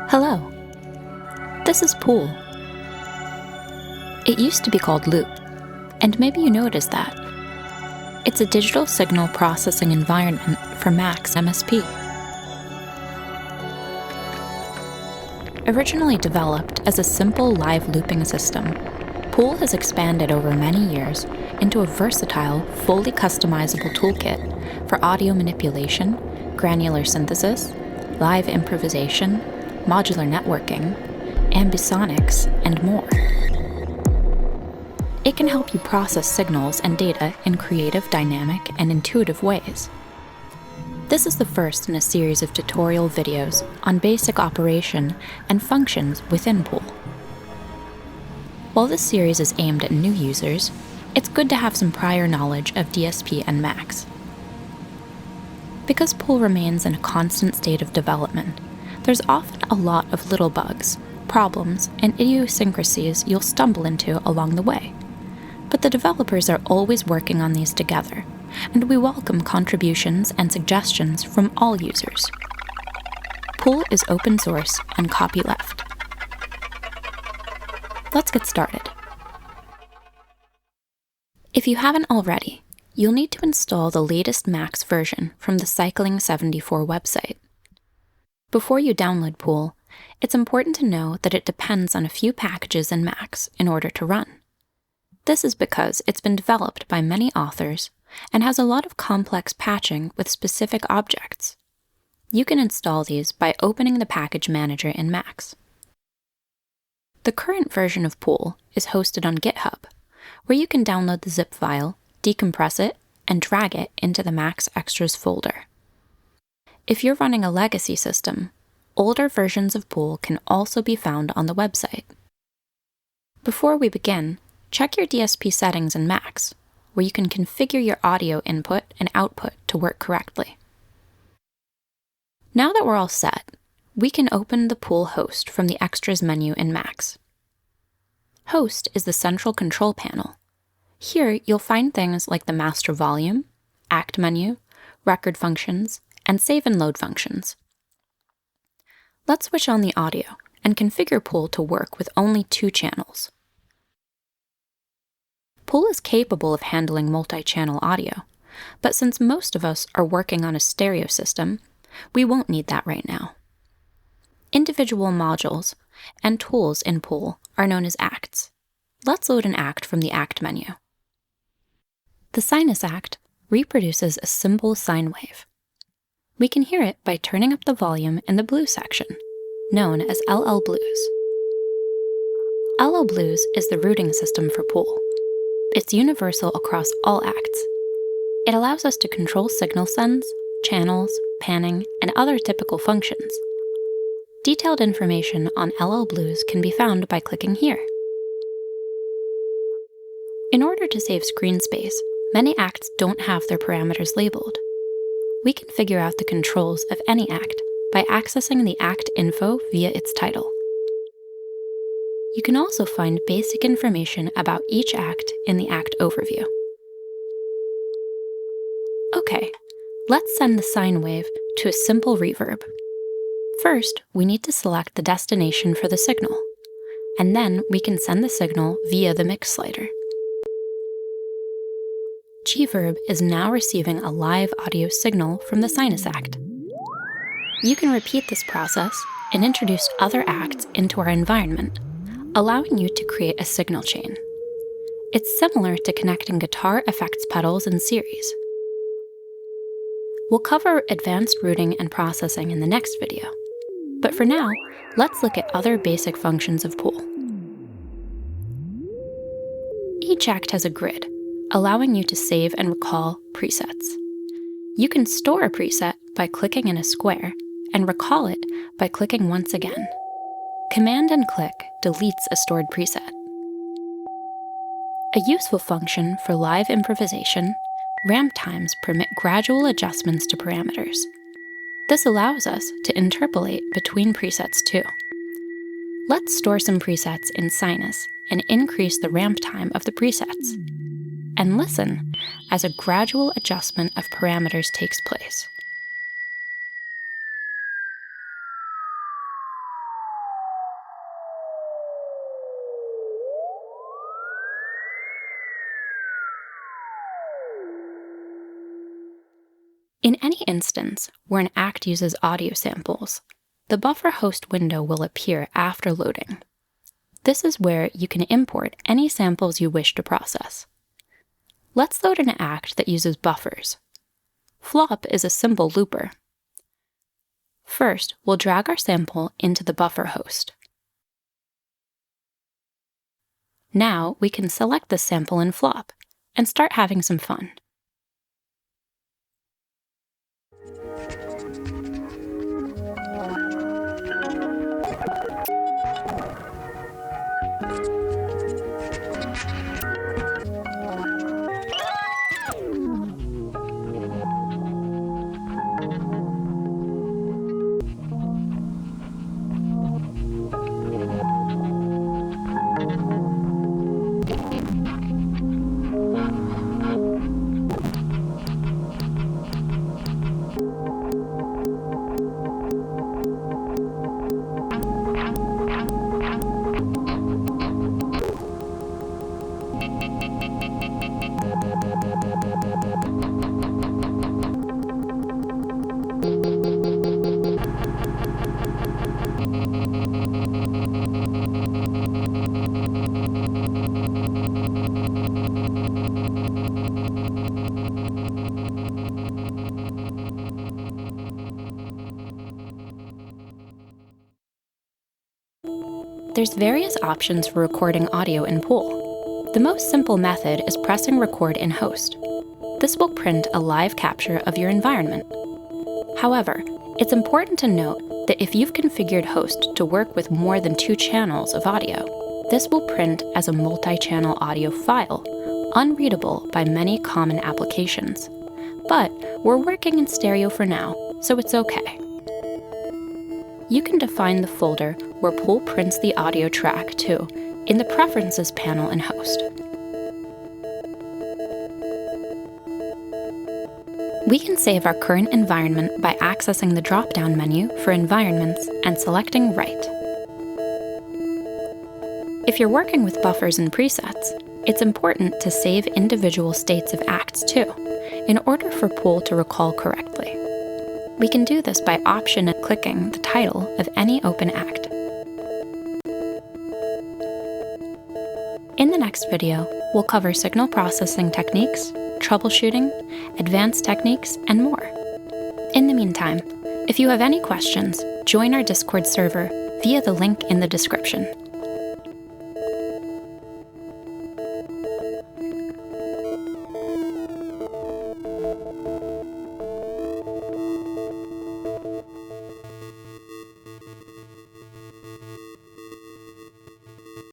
Hello, this is ppooll. It used to be called Loop, and maybe you know it as that. It's a digital signal processing environment for Mac's MSP. Originally developed as a simple live looping system, ppooll has expanded over many years into a versatile, fully customizable toolkit for audio manipulation, granular synthesis, live improvisation, modular networking, ambisonics, and more. It can help you process signals and data in creative, dynamic, and intuitive ways. This is the first in a series of tutorial videos on basic operation and functions within ppooll. While this series is aimed at new users, it's good to have some prior knowledge of DSP and Macs. Because ppooll remains in a constant state of development, there's often a lot of little bugs, problems, and idiosyncrasies you'll stumble into along the way. But the developers are always working on these together, and we welcome contributions and suggestions from all users. ppooll is open source and copyleft. Let's get started. If you haven't already, you'll need to install the latest Macs version from the Cycling74 website. Before you download ppooll, it's important to know that it depends on a few packages in Macs in order to run. This is because it's been developed by many authors and has a lot of complex patching with specific objects. You can install these by opening the package manager in Macs. The current version of ppooll is hosted on GitHub, where you can download the zip file, decompress it, and drag it into the Mac's extras folder. If you're running a legacy system, older versions of ppooll can also be found on the website. Before we begin, check your DSP settings in Macs, where you can configure your audio input and output to work correctly. Now that we're all set, we can open the ppooll host from the Extras menu in Macs. Host is the central control panel. Here you'll find things like the master volume, act menu, record functions, and save and load functions. Let's switch on the audio and configure ppooll to work with only 2 channels. ppooll is capable of handling multi-channel audio, but since most of us are working on a stereo system, we won't need that right now. Individual modules and tools in ppooll are known as acts. Let's load an act from the act menu. The sinus act reproduces a simple sine wave. We can hear it by turning up the volume in the blues section, known as LL Blues. LL Blues is the routing system for ppooll. It's universal across all acts. It allows us to control signal sends, channels, panning, and other typical functions. Detailed information on LL Blues can be found by clicking here. In order to save screen space, many acts don't have their parameters labeled. We can figure out the controls of any act by accessing the act info via its title. You can also find basic information about each act in the act overview. Okay, let's send the sine wave to a simple reverb. First, we need to select the destination for the signal, and then we can send the signal via the mix slider. Gverb is now receiving a live audio signal from the sinus act. You can repeat this process and introduce other acts into our environment, allowing you to create a signal chain. It's similar to connecting guitar effects pedals in series. We'll cover advanced routing and processing in the next video, but for now, let's look at other basic functions of ppooll. Each act has a grid, allowing you to save and recall presets. You can store a preset by clicking in a square and recall it by clicking once again. Command and click deletes a stored preset. A useful function for live improvisation, ramp times permit gradual adjustments to parameters. This allows us to interpolate between presets too. Let's store some presets in sinus and increase the ramp time of the presets. And listen as a gradual adjustment of parameters takes place. In any instance where an act uses audio samples, the buffer host window will appear after loading. This is where you can import any samples you wish to process. Let's load an act that uses buffers. Flop is a simple looper. First, we'll drag our sample into the buffer host. Now we can select the sample in Flop and start having some fun. There's various options for recording audio in Pooll. The most simple method is pressing record in host. This will print a live capture of your environment. However, it's important to note that if you've configured host to work with more than 2 channels of audio, this will print as a multi-channel audio file, unreadable by many common applications. But we're working in stereo for now, so it's okay. You can define the folder where Pooll prints the audio track to in the Preferences panel in Host. We can save our current environment by accessing the drop-down menu for environments and selecting Write. If you're working with buffers and presets, it's important to save individual states of acts too, in order for Pooll to recall correctly. We can do this by clicking the title of any open act. In the next video, we'll cover signal processing techniques, troubleshooting, advanced techniques, and more. In the meantime, if you have any questions, join our Discord server via the link in the description.